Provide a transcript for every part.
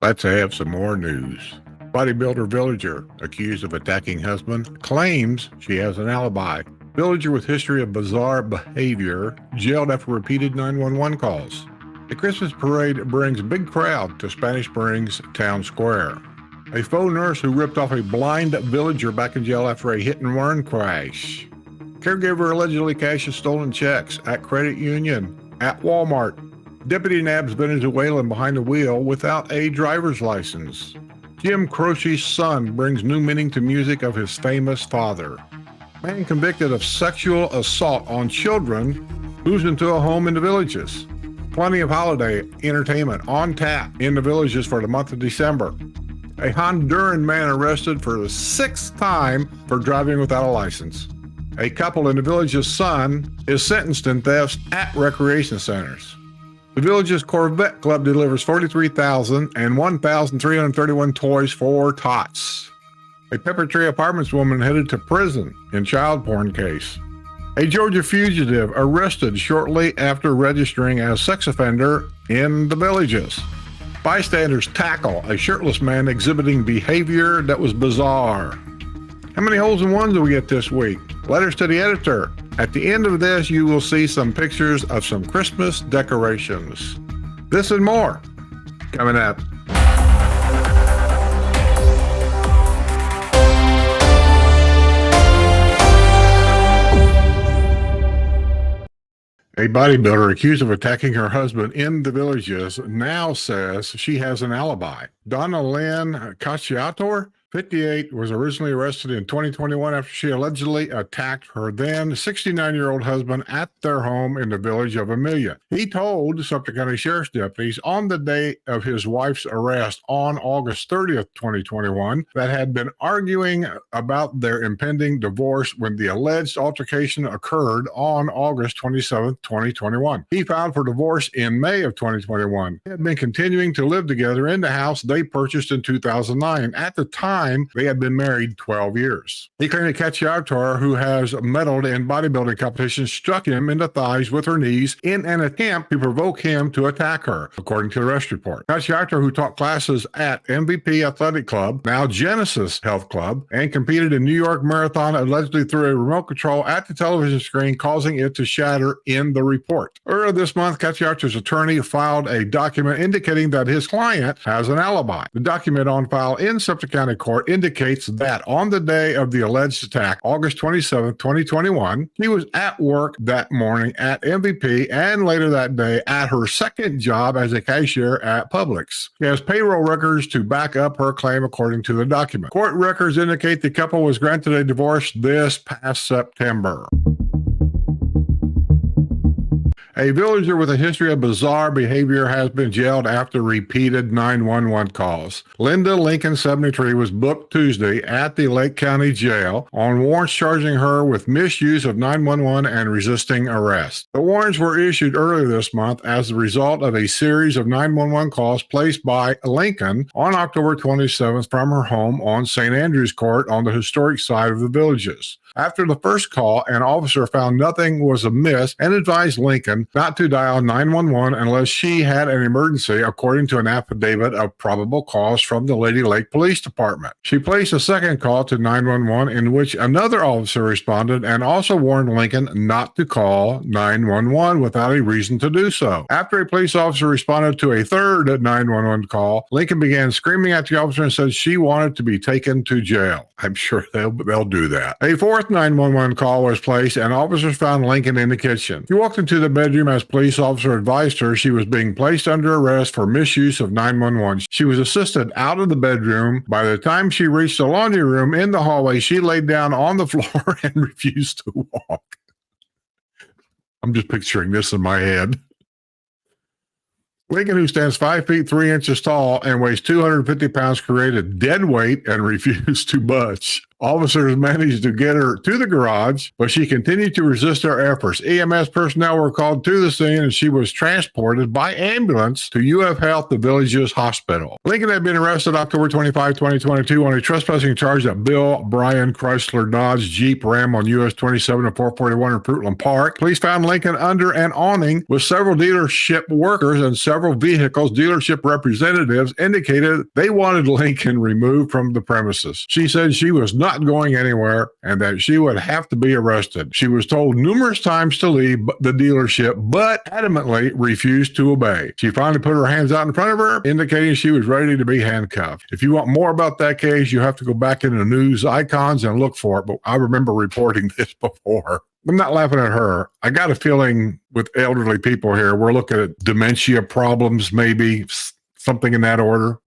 Let's have some more news. Bodybuilder villager accused of attacking husband claims she has an alibi. Villager with history of bizarre behavior jailed after repeated 911 calls. A Christmas parade brings big crowd to Spanish Springs Town Square. A faux nurse who ripped off a blind villager back in jail after a hit-and-run crash. Caregiver allegedly cashes stolen checks at credit union, at Walmart. Deputy nabs Venezuelan behind the wheel without a driver's license. Jim Croce's son brings new meaning to music of his famous father. Man convicted of sexual assault on children moves into a home in the Villages. Plenty of holiday entertainment on tap in the Villages for the month of December. A Honduran man arrested for the 6th time for driving without a license. A couple in the Villages' son is sentenced in thefts at recreation centers. The Villages Corvette Club delivers 43,000 and 1,331 toys for Tots. A Pepper Tree Apartments woman headed to prison in child porn case. A Georgia fugitive arrested shortly after registering as sex offender in the Villages. Bystanders tackle a shirtless man exhibiting behavior that was bizarre. How many holes in ones do we get this week? Letters to the editor. At the end of this, you will see some pictures of some Christmas decorations. This and more coming up. A bodybuilder accused of attacking her husband in the Villages now says she has an alibi. Donna Lynn Cacciator, 58, was originally arrested in 2021 after she allegedly attacked her then 69-year-old husband at their home in the village of Amelia. He told Sumter County Sheriff's deputies on the day of his wife's arrest on August 30th, 2021, that had been arguing about their impending divorce when the alleged altercation occurred on August 27th, 2021. He filed for divorce in May of 2021. They had been continuing to live together in the house they purchased in 2009. At the time, they had been married 12 years. He claimed that Cacciator, who has medaled in bodybuilding competitions, struck him in the thighs with her knees in an attempt to provoke him to attack her, according to the arrest report. Cacciator, who taught classes at MVP Athletic Club, now Genesis Health Club, and competed in New York Marathon, allegedly threw a remote control at the television screen, causing it to shatter in the report. Earlier this month, Cacciator's attorney filed a document indicating that his client has an alibi. The document on file in Sumter County Court indicates that on the day of the alleged attack, August 27, 2021, he was at work that morning at MVP and later that day at her second job as a cashier at Publix. She has payroll records to back up her claim according to the document. Court records indicate the couple was granted a divorce this past September. A villager with a history of bizarre behavior has been jailed after repeated 911 calls. Linda Lincoln, 73, was booked Tuesday at the Lake County Jail on warrants charging her with misuse of 911 and resisting arrest. The warrants were issued earlier this month as the result of a series of 911 calls placed by Lincoln on October 27th from her home on St. Andrew's Court on the historic side of the Villages. After the first call, an officer found nothing was amiss and advised Lincoln not to dial 911 unless she had an emergency, according to an affidavit of probable cause from the Lady Lake Police Department. She placed a second call to 911 in which another officer responded and also warned Lincoln not to call 911 without a reason to do so. After a police officer responded to a third 911 call, Lincoln began screaming at the officer and said she wanted to be taken to jail. I'm sure they'll do that. A fourth 911 call was placed and officers found Lincoln in the kitchen. She walked into the bedroom as police officer advised her she was being placed under arrest for misuse of 911. She was assisted out of the bedroom. By the time she reached the laundry room in the hallway, she laid down on the floor and refused to walk. I'm just picturing this in my head. Lincoln, who stands 5 feet 3 inches tall and weighs 250 pounds, created dead weight and refused to budge. Officers managed to get her to the garage, but she continued to resist their efforts. EMS personnel were called to the scene, and she was transported by ambulance to UF Health, the village's hospital. Lincoln had been arrested October 25, 2022 on a trespassing charge at Bill Bryan Chrysler Dodge Jeep Ram on US 27 and 441 in Fruitland Park. Police found Lincoln under an awning with several dealership workers and several vehicles. Dealership representatives indicated they wanted Lincoln removed from the premises. She said she was not going anywhere and that she would have to be arrested. She was told numerous times to leave the dealership, but adamantly refused to obey. She finally put her hands out in front of her, indicating she was ready to be handcuffed. If you want more about that case, you have to go back into news icons and look for it, but I remember reporting this before. I'm not laughing at her. I got a feeling with elderly people here, we're looking at dementia problems, maybe something in that order.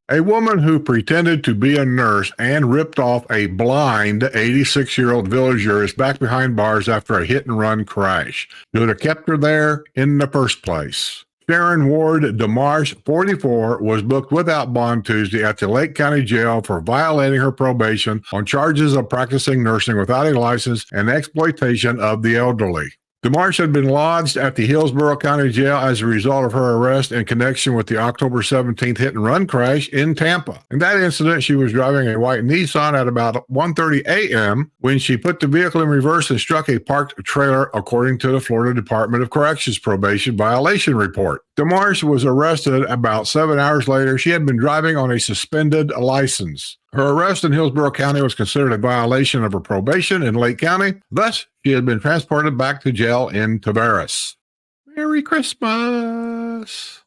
A woman who pretended to be a nurse and ripped off a blind 86-year-old villager is back behind bars after a hit-and-run crash. Who would have kept her there in the first place? Sharon Ward DeMarsh, 44, was booked without bond Tuesday at the Lake County Jail for violating her probation on charges of practicing nursing without a license and exploitation of the elderly. DeMarsh had been lodged at the Hillsborough County Jail as a result of her arrest in connection with the October 17th hit-and-run crash in Tampa. In that incident, she was driving a white Nissan at about 1:30 a.m. when she put the vehicle in reverse and struck a parked trailer, according to the Florida Department of Corrections probation violation report. DeMarsh was arrested about 7 hours later. She had been driving on a suspended license. Her arrest in Hillsborough County was considered a violation of her probation in Lake County. Thus, she had been transported back to jail in Tavares. Merry Christmas.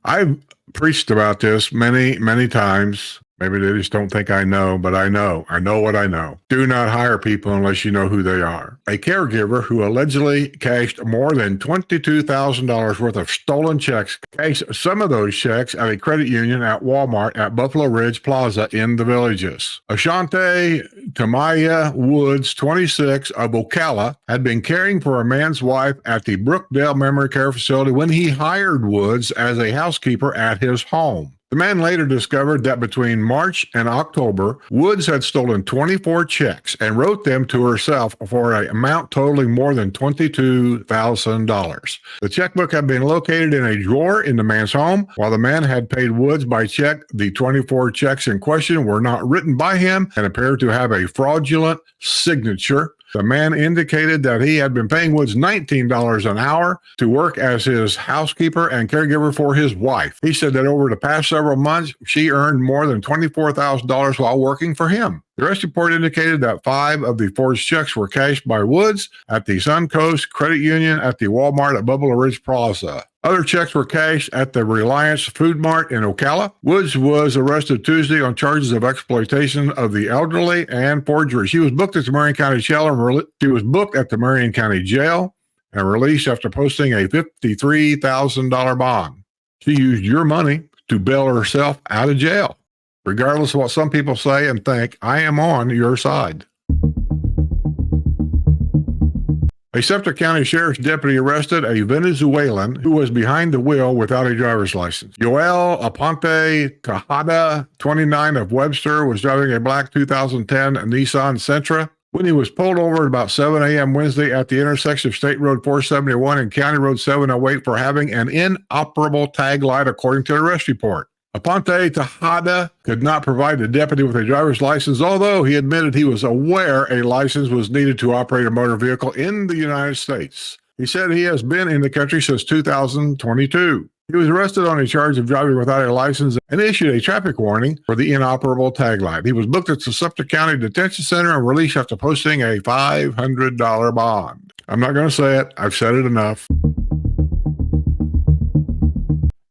I've preached about this many, many times. Maybe they just don't think I know, but I know. I know what I know. Do not hire people unless you know who they are. A caregiver who allegedly cashed more than $22,000 worth of stolen checks cashed some of those checks at a credit union at Walmart at Buffalo Ridge Plaza in the Villages. Ashante Tamaya Woods, 26, of Ocala, had been caring for a man's wife at the Brookdale Memory Care Facility when he hired Woods as a housekeeper at his home. The man later discovered that between March and October, Woods had stolen 24 checks and wrote them to herself for an amount totaling more than $22,000. The checkbook had been located in a drawer in the man's home. While the man had paid Woods by check, the 24 checks in question were not written by him and appeared to have a fraudulent signature. The man indicated that he had been paying Woods $19 an hour to work as his housekeeper and caregiver for his wife. He said that over the past several months, she earned more than $24,000 while working for him. The arrest report indicated that 5 of the forged checks were cashed by Woods at the Suncoast Credit Union at the Walmart at Buffalo Ridge Plaza. Other checks were cashed at the Reliance Food Mart in Ocala. Woods was arrested Tuesday on charges of exploitation of the elderly and forgery. She was booked at the Marion County Jail and released after posting a $53,000 bond. She used your money to bail herself out of jail. Regardless of what some people say and think, I am on your side. A Sumter County Sheriff's deputy arrested a Venezuelan who was behind the wheel without a driver's license. Joel Aponte Tejada, 29, of Webster, was driving a black 2010 Nissan Sentra when he was pulled over at about 7 a.m. Wednesday at the intersection of State Road 471 and County Road 708 for having an inoperable tag light, according to the arrest report. Aponte Tejada could not provide the deputy with a driver's license, although he admitted he was aware a license was needed to operate a motor vehicle in the United States. He said he has been in the country since 2022. He was arrested on a charge of driving without a license and issued a traffic warning for the inoperable tag light. He was booked at the Sumter County Detention Center and released after posting a $500 bond. I'm not going to say it. I've said it enough.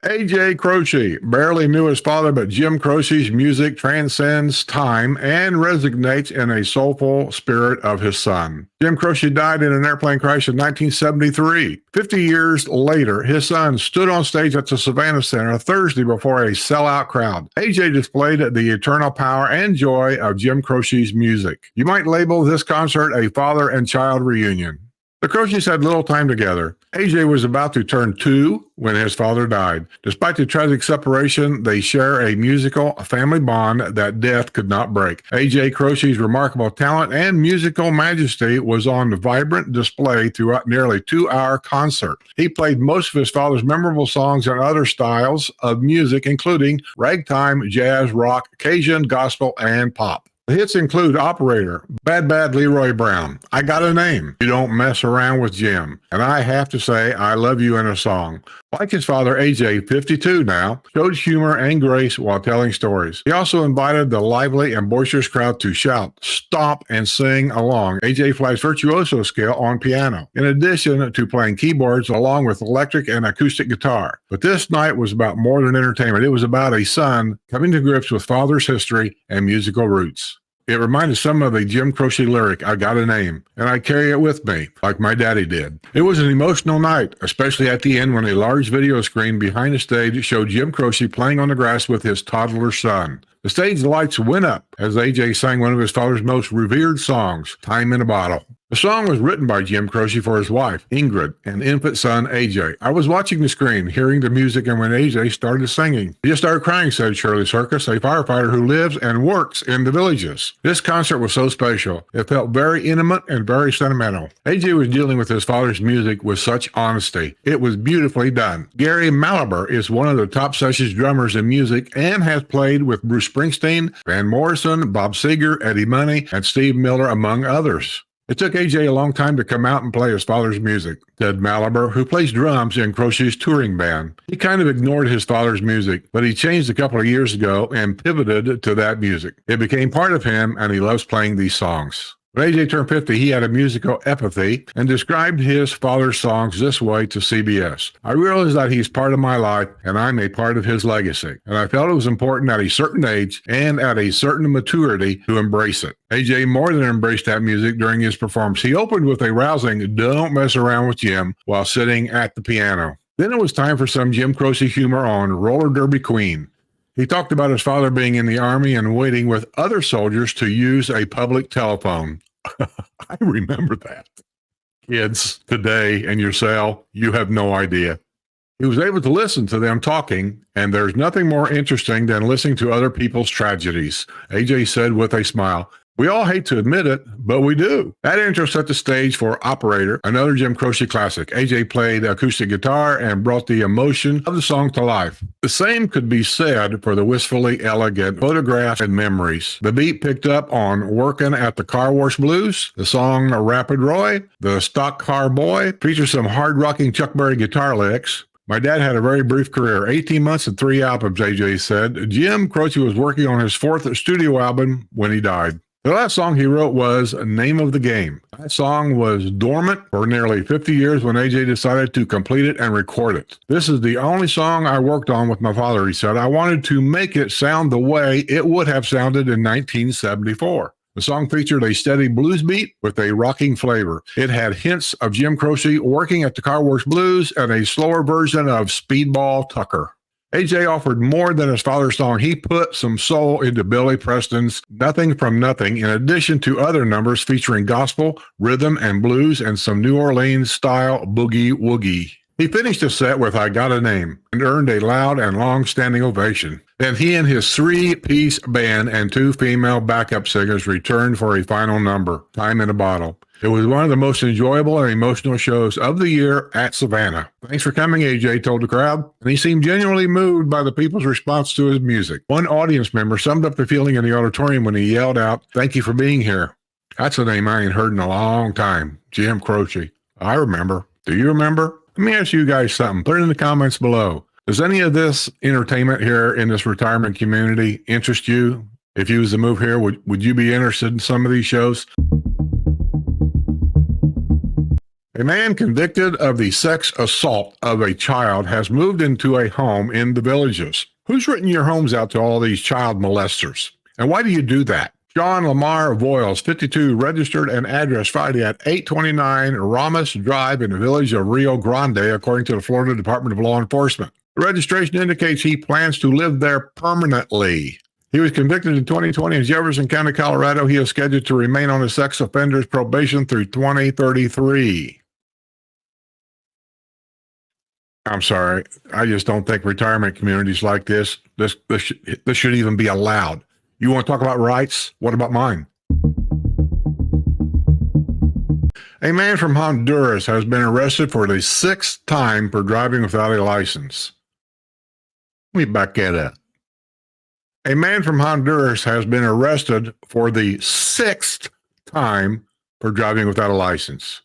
A.J. Croce barely knew his father, but Jim Croce's music transcends time and resonates in a soulful spirit of his son. Jim Croce died in an airplane crash in 1973. 50 years later, his son stood on stage at the Savannah Center Thursday before a sellout crowd. A.J. displayed the eternal power and joy of Jim Croce's music. You might label this concert a father and child reunion. The Croces had little time together. AJ was about to turn 2 when his father died. Despite the tragic separation, they share a musical family bond that death could not break. AJ Croce's remarkable talent and musical majesty was on vibrant display throughout nearly 2-hour concert. He played most of his father's memorable songs and other styles of music, including ragtime, jazz, rock, Cajun, gospel, and pop. The hits include Operator, Bad Bad Leroy Brown, I Got a Name, You Don't Mess Around with Jim, and I Have to Say I Love You in a Song. Like his father, AJ, 52 now, showed humor and grace while telling stories. He also invited the lively and boisterous crowd to shout, stomp, and sing along. AJ flies virtuoso scale on piano, in addition to playing keyboards along with electric and acoustic guitar. But this night was about more than entertainment. It was about a son coming to grips with father's history and musical roots. It reminded some of a Jim Croce lyric, I Got a Name, and I carry it with me, like my daddy did. It was an emotional night, especially at the end when a large video screen behind the stage showed Jim Croce playing on the grass with his toddler son. The stage lights went up as AJ sang one of his father's most revered songs, Time in a Bottle. The song was written by Jim Croce for his wife, Ingrid, and infant son, AJ. I was watching the screen, hearing the music, and when AJ started singing, he just started crying, said Shirley Circus, a firefighter who lives and works in the villages. This concert was so special. It felt very intimate and very sentimental. AJ was dealing with his father's music with such honesty. It was beautifully done. Gary Malaber is one of the top sessions drummers in music and has played with Bruce Springsteen, Van Morrison, Bob Seger, Eddie Money, and Steve Miller, among others. It took AJ a long time to come out and play his father's music, said Malaber, who plays drums in Croce's touring band. He kind of ignored his father's music, but he changed a couple of years ago and pivoted to that music. It became part of him, and he loves playing these songs. When AJ turned 50, he had a musical epiphany and described his father's songs this way to CBS. I realize that he's part of my life and I'm a part of his legacy. And I felt it was important at a certain age and at a certain maturity to embrace it. AJ more than embraced that music during his performance. He opened with a rousing Don't Mess Around with Jim while sitting at the piano. Then it was time for some Jim Croce humor on Roller Derby Queen. He talked about his father being in the Army and waiting with other soldiers to use a public telephone. I remember that. Kids today in your cell, you have no idea. He was able to listen to them talking, and there's nothing more interesting than listening to other people's tragedies, AJ said with a smile. We all hate to admit it, but we do. That intro set the stage for Operator, another Jim Croce classic. AJ played acoustic guitar and brought the emotion of the song to life. The same could be said for the wistfully elegant Photographs and Memories. The beat picked up on Workin' at the Car Wash Blues. The song Rapid Roy, The Stock Car Boy, features some hard-rocking Chuck Berry guitar licks. My dad had a very brief career, 18 months and 3 albums, AJ said. Jim Croce was working on his 4th studio album when he died. The last song he wrote was Name of the Game. That song was dormant for nearly 50 years when AJ decided to complete it and record it. This is the only song I worked on with my father, he said. I wanted to make it sound the way it would have sounded in 1974. The song featured a steady blues beat with a rocking flavor. It had hints of Jim Croce working at the Car Wash Blues and a slower version of Speedball Tucker. AJ offered more than his father's song. He put some soul into Billy Preston's Nothing from Nothing, in addition to other numbers featuring gospel, rhythm, and blues, and some New Orleans-style boogie-woogie. He finished the set with I Got a Name and earned a loud and long-standing ovation. Then he and his 3-piece band and 2 female backup singers returned for a final number, Time in a Bottle. It was one of the most enjoyable and emotional shows of the year at Savannah. Thanks for coming, AJ told the crowd, and he seemed genuinely moved by the people's response to his music. One audience member summed up the feeling in the auditorium when he yelled out, "Thank you for being here." That's a name I ain't heard in a long time, Jim Croce. I remember. Do you remember? Let me ask you guys something. Put it in the comments below. Does any of this entertainment here in this retirement community interest you? If you was to move here, would you be interested in some of these shows? A man convicted of the sex assault of a child has moved into a home in the Villages. Who's written your homes out to all these child molesters? And why do you do that? John Lamar Voiles, 52, registered an address Friday at 829 Ramos Drive in the village of Rio Grande, according to the Florida Department of Law Enforcement. The registration indicates he plans to live there permanently. He was convicted in 2020 in Jefferson County, Colorado. He is scheduled to remain on his sex offender's probation through 2033. I'm sorry. I just don't think retirement communities like this should even be allowed. You want to talk about rights? What about mine? A man from Honduras has been arrested for the sixth time for driving without a license. Let me back that up. A man from Honduras has been arrested for the sixth time for driving without a license.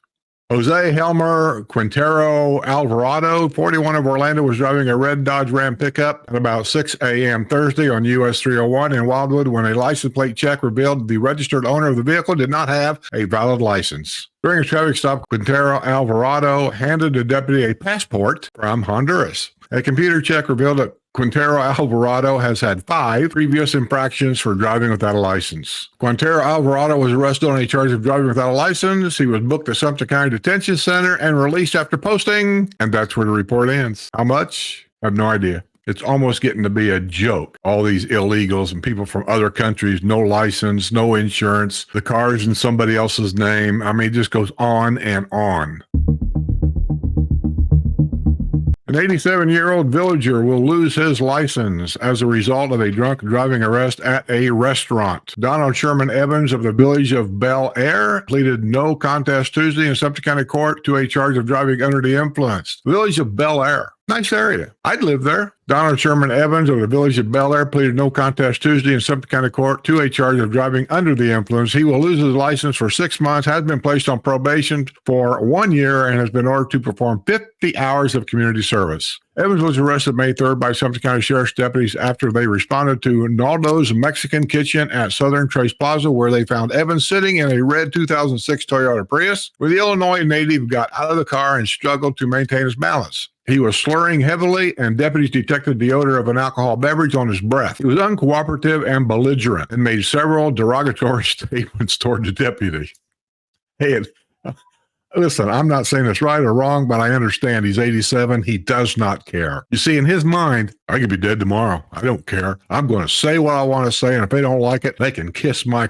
Jose Helmer Quintero Alvarado, 41 of Orlando, was driving a red Dodge Ram pickup at about 6 a.m. Thursday on US 301 in Wildwood when a license plate check revealed the registered owner of the vehicle did not have a valid license. During a traffic stop, Quintero Alvarado handed the deputy a passport from Honduras. A computer check revealed that Quintero Alvarado has had 5 previous infractions for driving without a license. Quintero Alvarado was arrested on a charge of driving without a license. He was booked at Sumter County Detention Center and released after posting, and that's where the report ends. How much? I have no idea. It's almost getting to be a joke. All these illegals and people from other countries, no license, no insurance, the car's in somebody else's name. I mean, it just goes on and on. An 87-year-old villager will lose his license as a result of a drunk driving arrest at a restaurant. Donald Sherman Evans of the village of Bel Air pleaded no contest Tuesday in Sumter County Court to a charge of driving under the influence. The village of Bel Air. Nice area. I'd live there. Donald Sherman Evans of the village of Bel Air pleaded no contest Tuesday in Sumter County Court to a charge of driving under the influence. He will lose his license for 6 months, has been placed on probation for 1 year, and has been ordered to perform 50 hours of community service. Evans was arrested May 3rd by Sumter County Sheriff's deputies after they responded to Naldo's Mexican Kitchen at Southern Trace Plaza, where they found Evans sitting in a red 2006 Toyota Prius, where the Illinois native got out of the car and struggled to maintain his balance. He was slurring heavily, and deputies detected the odor of an alcohol beverage on his breath. He was uncooperative and belligerent and made several derogatory statements toward the deputy. Hey, listen, I'm not saying it's right or wrong, but I understand he's 87. He does not care. You see, in his mind, I could be dead tomorrow. I don't care. I'm going to say what I want to say, and if they don't like it, they can kiss my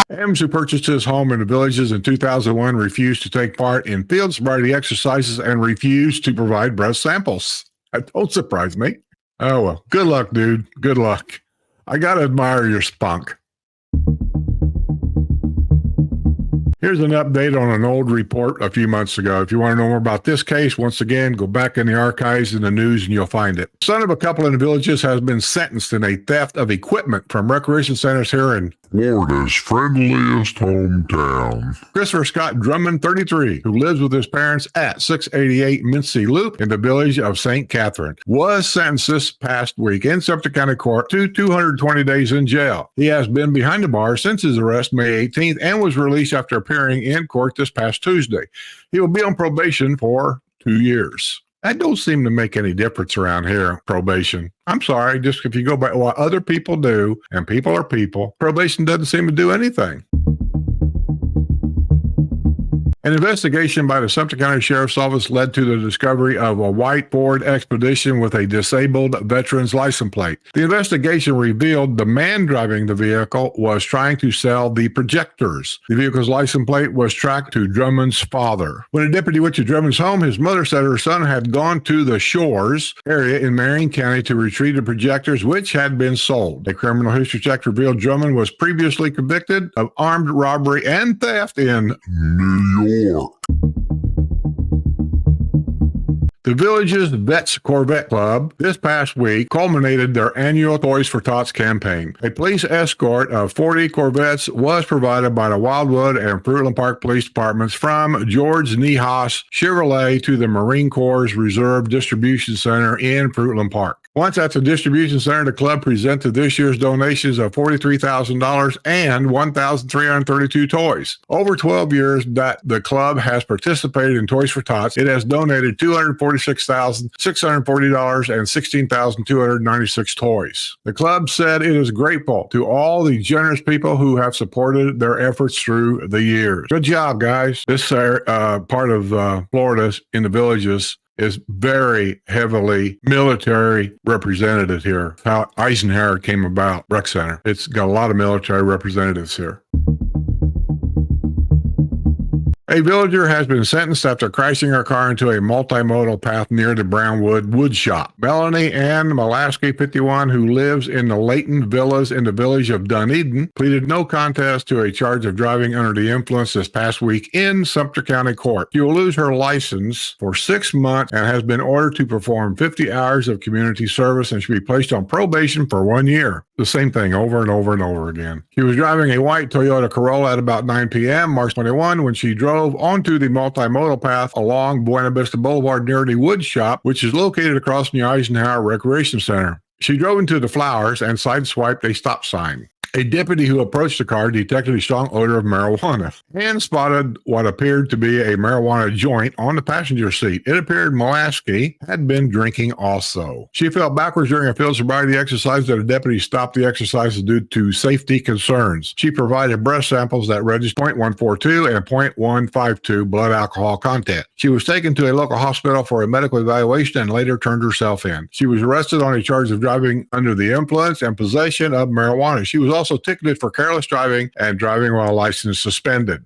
Evans, who purchased his home in the Villages in 2001, refused to take part in field sobriety exercises and refused to provide breast samples. That don't surprise me. Oh, well, good luck, dude. Good luck. I got to admire your spunk. Here's an update on an old report a few months ago. If you want to know more about this case, once again, go back in the archives in the news and you'll find it. The son of a couple in the Villages has been sentenced in a theft of equipment from recreation centers here in Florida's friendliest hometown. Christopher Scott Drummond, 33, who lives with his parents at 688 Mincy Loop in the village of St. Catherine, was sentenced this past week in Sumter County Court to 220 days in jail. He has been behind the bars since his arrest May 18th and was released after appearing in court this past Tuesday. He will be on probation for 2 years. That don't seem to make any difference around here, probation. I'm sorry, just if you go by what other people do, and people are people, probation doesn't seem to do anything. An investigation by the Sumter County Sheriff's Office led to the discovery of a white Ford Expedition with a disabled veteran's license plate. The investigation revealed the man driving the vehicle was trying to sell the projectors. The vehicle's license plate was tracked to Drummond's father. When a deputy went to Drummond's home, his mother said her son had gone to the Shores area in Marion County to retrieve the projectors, which had been sold. A criminal history check revealed Drummond was previously convicted of armed robbery and theft in New York. The Village's Vets Corvette Club this past week culminated their annual Toys for Tots campaign. A police escort of 40 Corvettes was provided by the Wildwood and Fruitland Park Police Departments from George Niehaus Chevrolet to the Marine Corps Reserve Distribution Center in Fruitland Park. Once at the distribution center, the club presented this year's donations of $43,000 and 1,332 toys. Over 12 years that the club has participated in Toys for Tots, it has donated $246,640 and 16,296 toys. The club said it is grateful to all the generous people who have supported their efforts through the years. Good job, guys. This part of Florida in the Villages is very heavily military represented here. How Eisenhower came about, Rec Center. It's got a lot of military representatives here. A villager has been sentenced after crashing her car into a multimodal path near the Brownwood wood shop. Melanie Ann Molaski, 51, who lives in the Leighton Villas in the village of Dunedin, pleaded no contest to a charge of driving under the influence this past week in Sumter County Court. She will lose her license for 6 months and has been ordered to perform 50 hours of community service and should be placed on probation for 1 year. The same thing over and over and over again. She was driving a white Toyota Corolla at about 9 p.m. March 21 when she drove onto the multimodal path along Buena Vista Boulevard near the wood shop, which is located across from the Eisenhower Recreation Center. She drove into the flowers and sideswiped a stop sign. A deputy who approached the car detected a strong odor of marijuana and spotted what appeared to be a marijuana joint on the passenger seat. It appeared Molaski had been drinking also. She fell backwards during a field sobriety exercise that a deputy stopped the exercises due to safety concerns. She provided breath samples that registered 0.142 and 0.152 blood alcohol content. She was taken to a local hospital for a medical evaluation and later turned herself in. She was arrested on a charge of driving under the influence and possession of marijuana. She was also ticketed for careless driving and driving while license suspended.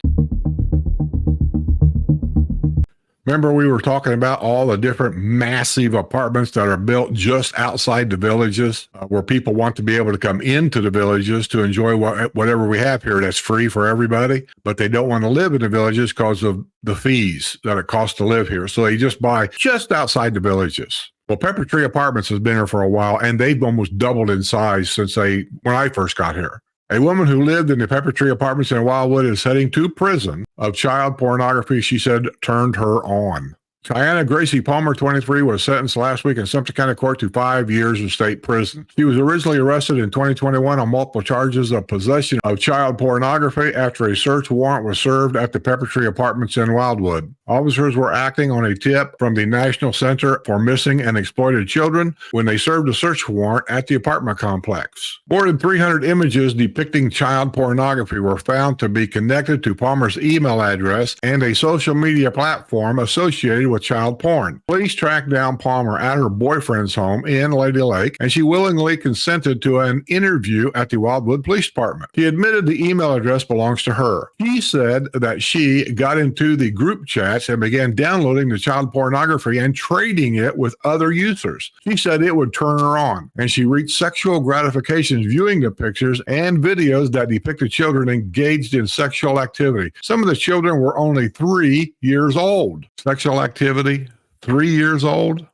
Remember, we were talking about all the different massive apartments that are built just outside the villages, where people want to be able to come into the villages to enjoy whatever we have here that's free for everybody, but they don't want to live in the villages because of the fees that it costs to live here. So they just buy just outside the villages. Well, Pepper Tree Apartments has been here for a while, and they've almost doubled in size since when I first got here. A woman who lived in the Pepper Tree Apartments in Wildwood is heading to prison of child pornography, she said, turned her on. Cheyenne Gracie Palmer, 23, was sentenced last week in Sumter County Court to 5 years in state prison. She was originally arrested in 2021 on multiple charges of possession of child pornography after a search warrant was served at the Pepper Tree Apartments in Wildwood. Officers were acting on a tip from the National Center for Missing and Exploited Children when they served a search warrant at the apartment complex. More than 300 images depicting child pornography were found to be connected to Palmer's email address and a social media platform associated with child porn. Police tracked down Palmer at her boyfriend's home in Lady Lake, and she willingly consented to an interview at the Wildwood Police Department. She admitted the email address belongs to her. He said that she got into the group chats and began downloading the child pornography and trading it with other users. She said it would turn her on, and she reached sexual gratification viewing the pictures and videos that depicted children engaged in sexual activity. Some of the children were only 3 years old. Sexual activity, 3 years old?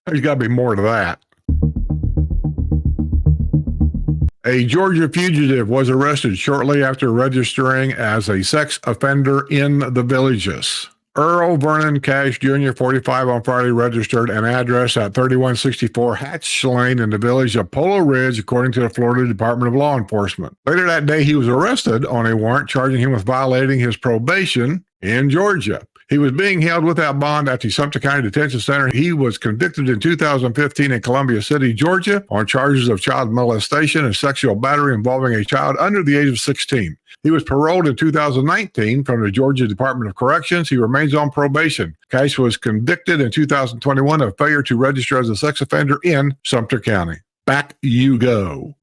There's got to be more to that. A Georgia fugitive was arrested shortly after registering as a sex offender in the villages. Earl Vernon Cash Jr., 45, on Friday registered an address at 3164 Hatch Lane in the village of Polo Ridge, according to the Florida Department of Law Enforcement. Later that day, he was arrested on a warrant charging him with violating his probation in Georgia. He was being held without bond at the Sumter County Detention Center. He was convicted in 2015 in Columbia City, Georgia, on charges of child molestation and sexual battery involving a child under the age of 16. He was paroled in 2019 from the Georgia Department of Corrections. He remains on probation. Cash was convicted in 2021 of failure to register as a sex offender in Sumter County. Back you go.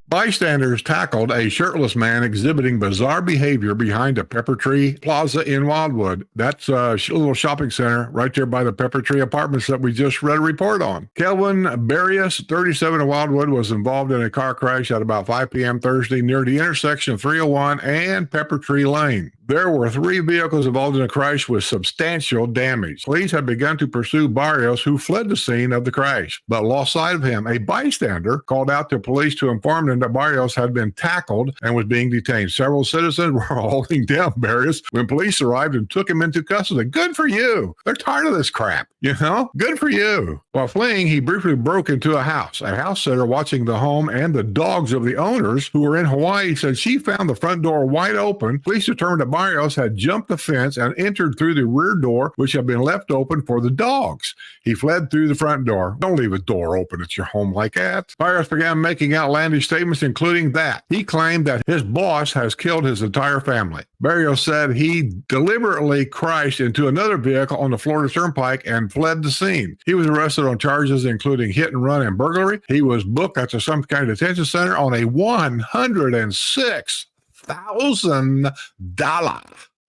Bystanders tackled a shirtless man exhibiting bizarre behavior behind a Pepper Tree Plaza in Wildwood. That's a little shopping center right there by the Pepper Tree Apartments that we just read a report on. Kelvin Barrios, 37, of Wildwood, was involved in a car crash at about 5 p.m. Thursday near the intersection of 301 and Pepper Tree Lane. There were 3 vehicles involved in a crash with substantial damage. Police had begun to pursue Barrios, who fled the scene of the crash, but lost sight of him. A bystander called out to police to inform them that Barrios had been tackled and was being detained. Several citizens were holding down Barrios when police arrived and took him into custody. Good for you. They're tired of this crap, you know? Good for you. While fleeing, he briefly broke into a house. A house sitter watching the home and the dogs of the owners who were in Hawaii said she found the front door wide open. Police determined that Barrios had jumped the fence and entered through the rear door, which had been left open for the dogs. He fled through the front door. Don't leave a door open at your home like that. Barrios began making outlandish statements, including that he claimed that his boss has killed his entire family. Barrios said he deliberately crashed into another vehicle on the Florida Turnpike and fled the scene. He was arrested on charges including hit and run and burglary. He was booked at some kind of detention center on a $106,000.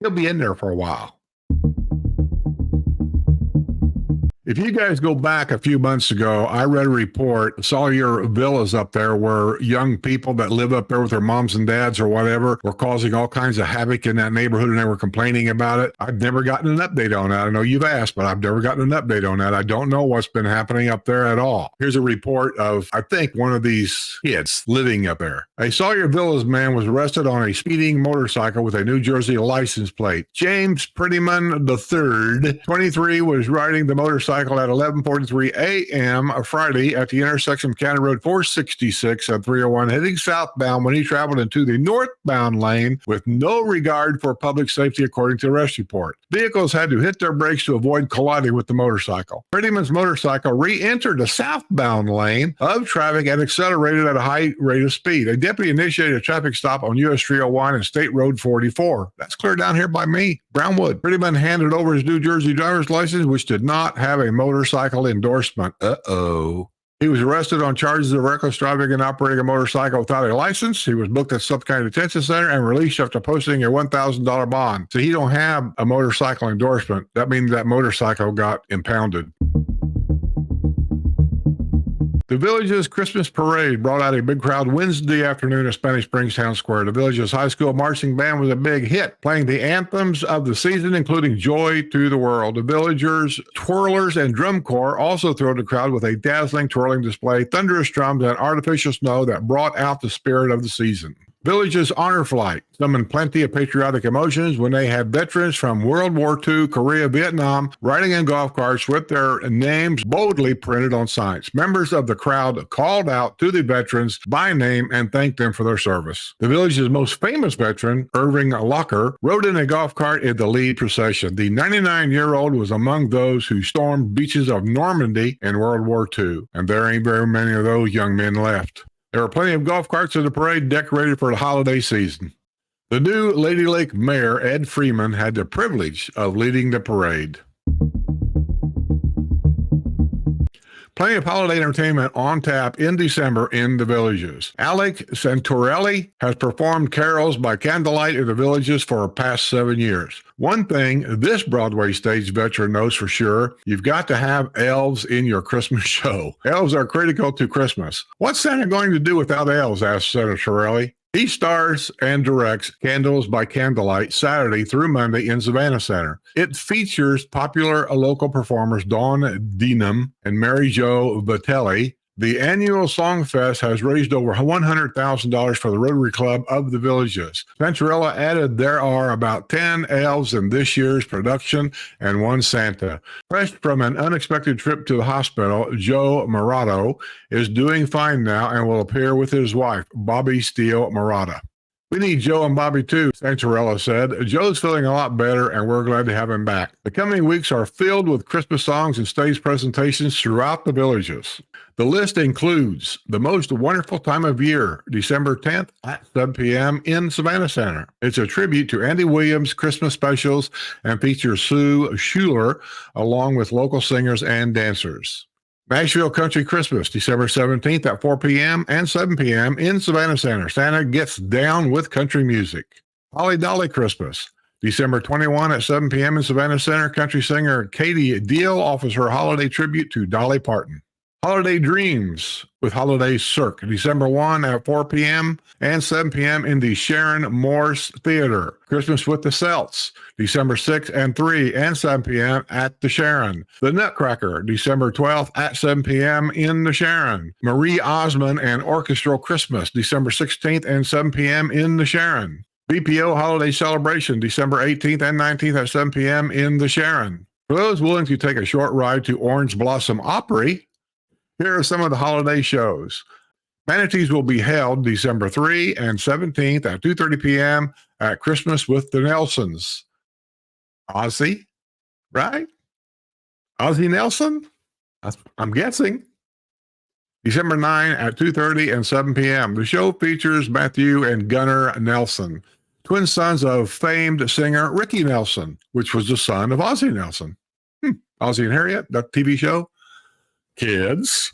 He'll be in there for a while. If you guys go back a few months ago, I read a report, saw your villas up there where young people that live up there with their moms and dads or whatever were causing all kinds of havoc in that neighborhood and they were complaining about it. I've never gotten an update on that. I know you've asked, but I've never gotten an update on that. I don't know what's been happening up there at all. Here's a report of, I think, one of these kids living up there. A Sawyer Villas man was arrested on a speeding motorcycle with a New Jersey license plate. James Prettyman III, 23, was riding the motorcycle at 11:43 a.m. Friday at the intersection of County Road 466 and 301, heading southbound when he traveled into the northbound lane with no regard for public safety, according to the arrest report. Vehicles had to hit their brakes to avoid colliding with the motorcycle. Prettyman's motorcycle re-entered the southbound lane of traffic and accelerated at a high rate of speed. A deputy initiated a traffic stop on US 301 and State Road 44. That's clear down here by me, Brownwood. Prettyman handed over his New Jersey driver's license, which did not have a motorcycle endorsement. He was arrested on charges of reckless driving and operating a motorcycle without a license. He was booked at some kind of detention center and released after posting a $1,000 bond. So he don't have a motorcycle endorsement. That means that motorcycle got impounded. The Village's Christmas parade brought out a big crowd Wednesday afternoon at Spanish Springs Town Square. The Village's high school marching band was a big hit, playing the anthems of the season, including Joy to the World. The Villagers, twirlers, and drum corps also thrilled the crowd with a dazzling twirling display, thunderous drums, and artificial snow that brought out the spirit of the season. Village's honor flight summoned plenty of patriotic emotions when they had veterans from World War II, Korea, Vietnam, riding in golf carts with their names boldly printed on signs. Members of the crowd called out to the veterans by name and thanked them for their service. The Village's most famous veteran, Irving Locker, rode in a golf cart in the lead procession. The 99-year-old was among those who stormed beaches of Normandy in World War II, and there ain't very many of those young men left. There were plenty of golf carts in the parade decorated for the holiday season. The new Lady Lake Mayor, Ed Freeman, had the privilege of leading the parade. Plenty of holiday entertainment on tap in December in the Villages. Alec Santorelli has performed carols by candlelight in the Villages for the past 7 years. One thing this Broadway stage veteran knows for sure, you've got to have elves in your Christmas show. Elves are critical to Christmas. What's Santa going to do without elves? Asked Santorelli. He stars and directs Candles by Candlelight Saturday through Monday in Savannah Center. It features popular local performers Dawn Denham and Mary Jo Vitelli. The annual Song Fest has raised over $100,000 for the Rotary Club of the Villages. Santorella added there are about 10 elves in this year's production and one Santa. Fresh from an unexpected trip to the hospital, Joe Morato is doing fine now and will appear with his wife, Bobby Steele Morata. We need Joe and Bobby too, Santorella said. Joe's feeling a lot better, and we're glad to have him back. The coming weeks are filled with Christmas songs and stage presentations throughout the Villages. The list includes The Most Wonderful Time of Year, December 10th at 7 p.m. in Savannah Center. It's a tribute to Andy Williams' Christmas specials and features Sue Schuler along with local singers and dancers. Nashville Country Christmas, December 17th at 4 p.m. and 7 p.m. in Savannah Center. Santa gets down with country music. Holly Dolly Christmas, December 21 at 7 p.m. in Savannah Center. Country singer Katie Deal offers her holiday tribute to Dolly Parton. Holiday Dreams with Holiday Cirque, December 1 at 4 p.m. and 7 p.m. in the Sharon Morse Theater. Christmas with the Celts, December 6 and 3 and 7 p.m. at the Sharon. The Nutcracker, December 12th at 7 p.m. in the Sharon. Marie Osmond and Orchestral Christmas, December 16th and 7 p.m. in the Sharon. BPO Holiday Celebration, December 18th and 19th at 7 p.m. in the Sharon. For those willing to take a short ride to Orange Blossom Opry, here are some of the holiday shows. Manatees will be held December 3 and 17th at 2:30 p.m. at Christmas with the Nelsons. Ozzy, right? Ozzy Nelson? I'm guessing. December 9 at 2:30 and 7 p.m. The show features Matthew and Gunnar Nelson, twin sons of famed singer Ricky Nelson, which was the son of Ozzy Nelson. Ozzy and Harriet, that TV show. Kids.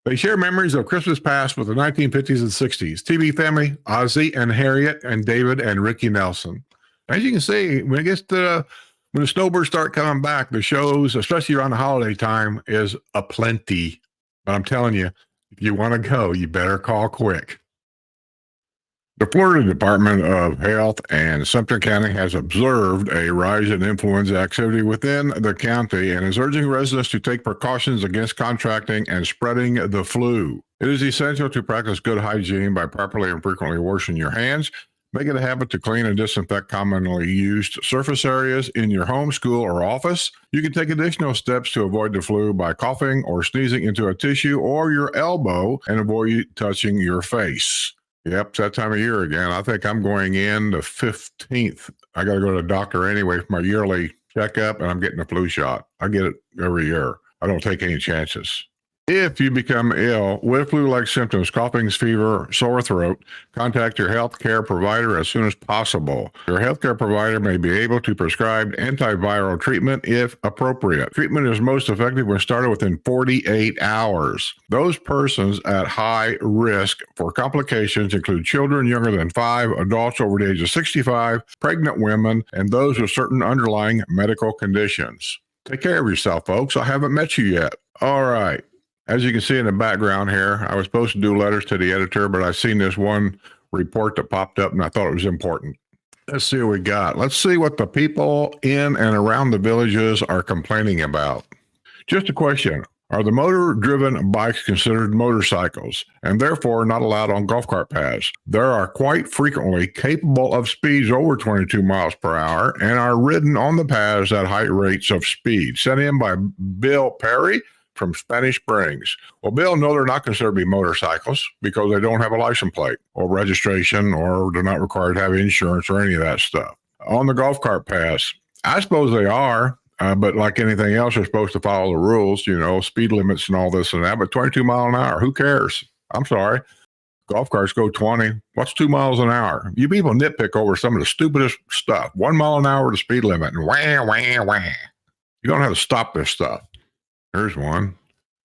They share memories of Christmas past with the 1950s and 60s. TV family, Ozzy and Harriet and David and Ricky Nelson. As you can see, when the snowbirds start coming back, the shows, especially around the holiday time, is aplenty. But I'm telling you, if you want to go, you better call quick. The Florida Department of Health and Sumter County has observed a rise in influenza activity within the county and is urging residents to take precautions against contracting and spreading the flu. It is essential to practice good hygiene by properly and frequently washing your hands. Make it a habit to clean and disinfect commonly used surface areas in your home, school, or office. You can take additional steps to avoid the flu by coughing or sneezing into a tissue or your elbow and avoid touching your face. Yep, it's that time of year again. I think I'm going in the 15th. I got to go to the doctor anyway for my yearly checkup, and I'm getting a flu shot. I get it every year. I don't take any chances. If you become ill with flu-like symptoms, coughing, fever, sore throat, contact your healthcare provider as soon as possible. Your healthcare provider may be able to prescribe antiviral treatment if appropriate. Treatment is most effective when started within 48 hours. Those persons at high risk for complications include children younger than 5, adults over the age of 65, pregnant women, and those with certain underlying medical conditions. Take care of yourself, folks. I haven't met you yet. All right. As you can see in the background here, I was supposed to do letters to the editor, but I've seen this one report that popped up and I thought it was important. Let's see what we got. Let's see what the people in and around the villages are complaining about. Just a question. Are the motor-driven bikes considered motorcycles and therefore not allowed on golf cart paths? There are quite frequently capable of speeds over 22 miles per hour and are ridden on the paths at high rates of speed. Sent in by Bill Perry from Spanish Springs. Well, Bill, no, they're not considered to be motorcycles because they don't have a license plate or registration, or they're not required to have insurance or any of that stuff. On the golf cart paths, I suppose they are, but like anything else, they're supposed to follow the rules, speed limits and all this and that, but 22 miles an hour, who cares? I'm sorry. Golf carts go 20. What's 2 miles an hour? You people nitpick over some of the stupidest stuff. 1 mile an hour, the speed limit, and wah, wah, wah. You don't have to stop this stuff. Here's one.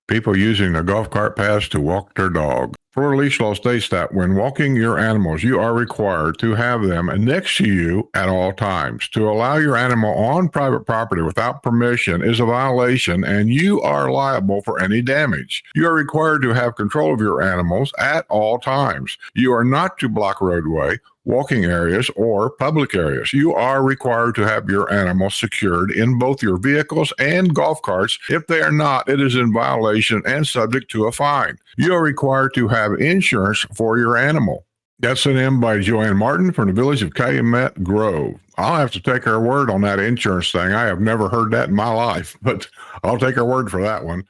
People using the golf cart paths to walk their dog. Florida leash law states that when walking your animals, you are required to have them next to you at all times. To allow your animal on private property without permission is a violation, and you are liable for any damage. You are required to have control of your animals at all times. You are not to block roadway, walking areas, or public areas. You are required to have your animals secured in both your vehicles and golf carts. If they are not, it is in violation and subject to a fine. You are required to have insurance for your animal. That's sent in by Joanne Martin from the village of Calumet Grove. I'll have to take her word on that insurance thing. I have never heard that in my life, but I'll take her word for that one.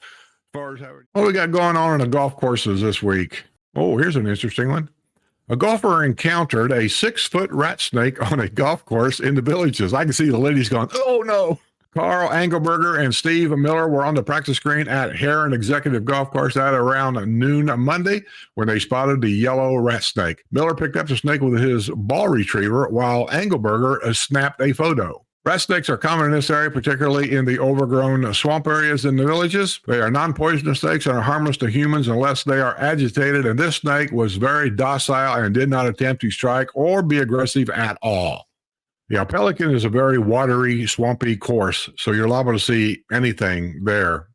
What we got going on the golf courses this week? Oh, here's an interesting one. A golfer encountered a 6-foot rat snake on a golf course in the Villages. I can see the ladies going, oh no. Carl Engelberger and Steve Miller were on the practice green at Heron Executive Golf Course at around noon Monday when they spotted the yellow rat snake. Miller picked up the snake with his ball retriever while Engelberger snapped a photo. Rat snakes are common in this area, particularly in the overgrown swamp areas in the Villages. They are non-poisonous snakes and are harmless to humans unless they are agitated, and this snake was very docile and did not attempt to strike or be aggressive at all. Yeah, Pelican is a very watery, swampy course, so you're liable to see anything there.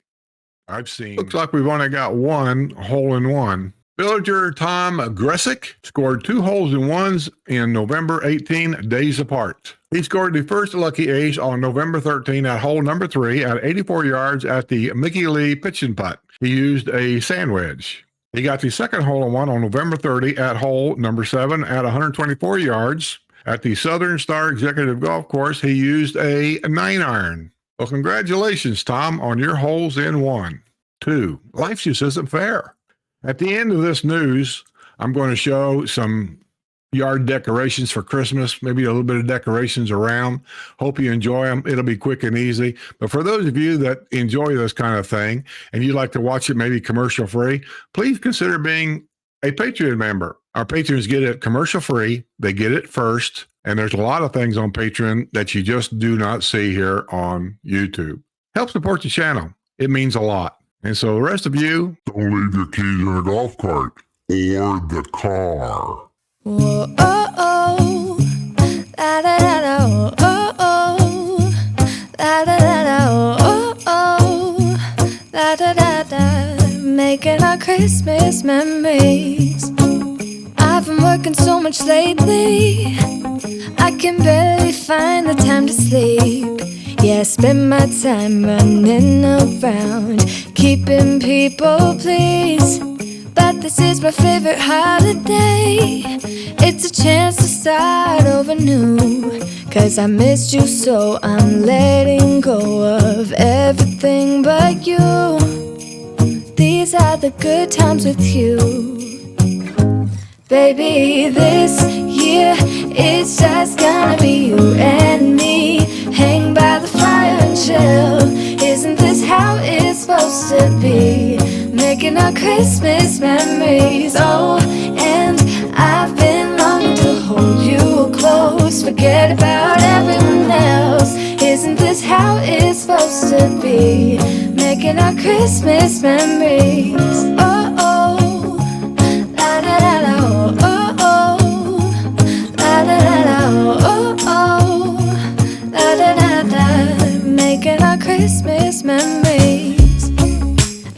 Looks like we've only got one hole-in-one. Villager Tom Gressick scored 2 holes-in-ones in November 18 days apart. He scored the first lucky ace on November 13 at hole number 3 at 84 yards at the Mickey Lee pitch and putt. He used a sand wedge. He got the second hole-in-one on November 30 at hole number 7 at 124 yards. At the Southern Star Executive Golf Course, he used a 9-iron. Well, congratulations, Tom, on your holes-in-one. 2. Life just isn't fair. At the end of this news, I'm going to show some yard decorations for Christmas, maybe a little bit of decorations around. Hope you enjoy them. It'll be quick and easy. But for those of you that enjoy this kind of thing and you'd like to watch it maybe commercial free, please consider being a Patreon member. Our patrons get it commercial free. They get it first. And there's a lot of things on Patreon that you just do not see here on YouTube. Help support the channel. It means a lot. And so the rest of you, don't leave your keys in the golf cart or the car. Whoa, oh, oh, da da da da, oh, oh, da da da da, oh, oh, da da da da, making our Christmas memories. I've been working so much lately, I can barely find the time to sleep. Yeah, I spend my time running around, keeping people pleased. But this is my favorite holiday. It's a chance to start over new. 'Cause I missed you, so I'm letting go of everything but you. These are the good times with you. Baby, this year it's just gonna be you and me. Hang by the fire and chill. Isn't this how it's supposed to be? Making our Christmas memories. Oh, and I've been longing to hold you close. Forget about everyone else. Isn't this how it's supposed to be? Making our Christmas memories. Oh, oh, la da da da, oh, oh, la da da da, oh, oh, la da da da. Making our Christmas memories.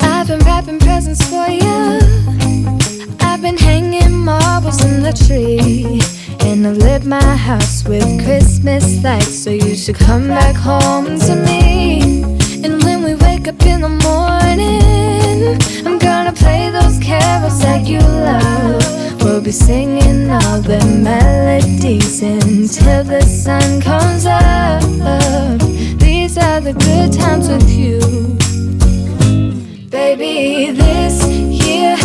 I've been wrapping presents for you. I've been hanging marbles in the tree. And I've lit my house with Christmas lights. So you should come back home to me. And when we wake up in the morning, I'm gonna play those carols that you love. We'll be singing all the melodies until the sun comes up. These are the good times with you. Baby, this year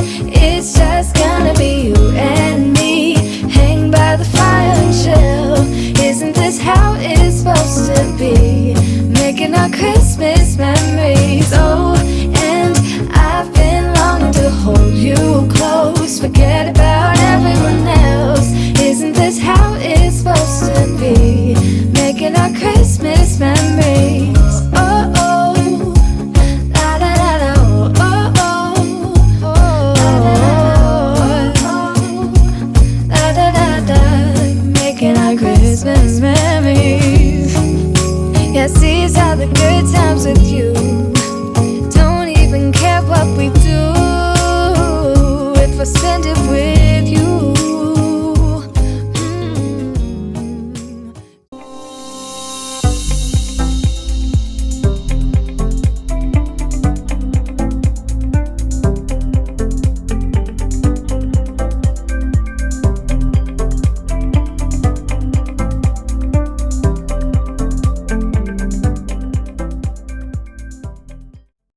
it's just gonna be you and me. Hang by the fire and chill. Isn't this how it's supposed to be? Making our Christmas memories. Oh, and I've been longing to hold you close. Forget about everyone else. Isn't this how it's supposed to be? Making our Christmas memories. Oh, oh. Christmas memories. Yes, these are the good times with you. Don't even care what we do if I spend it with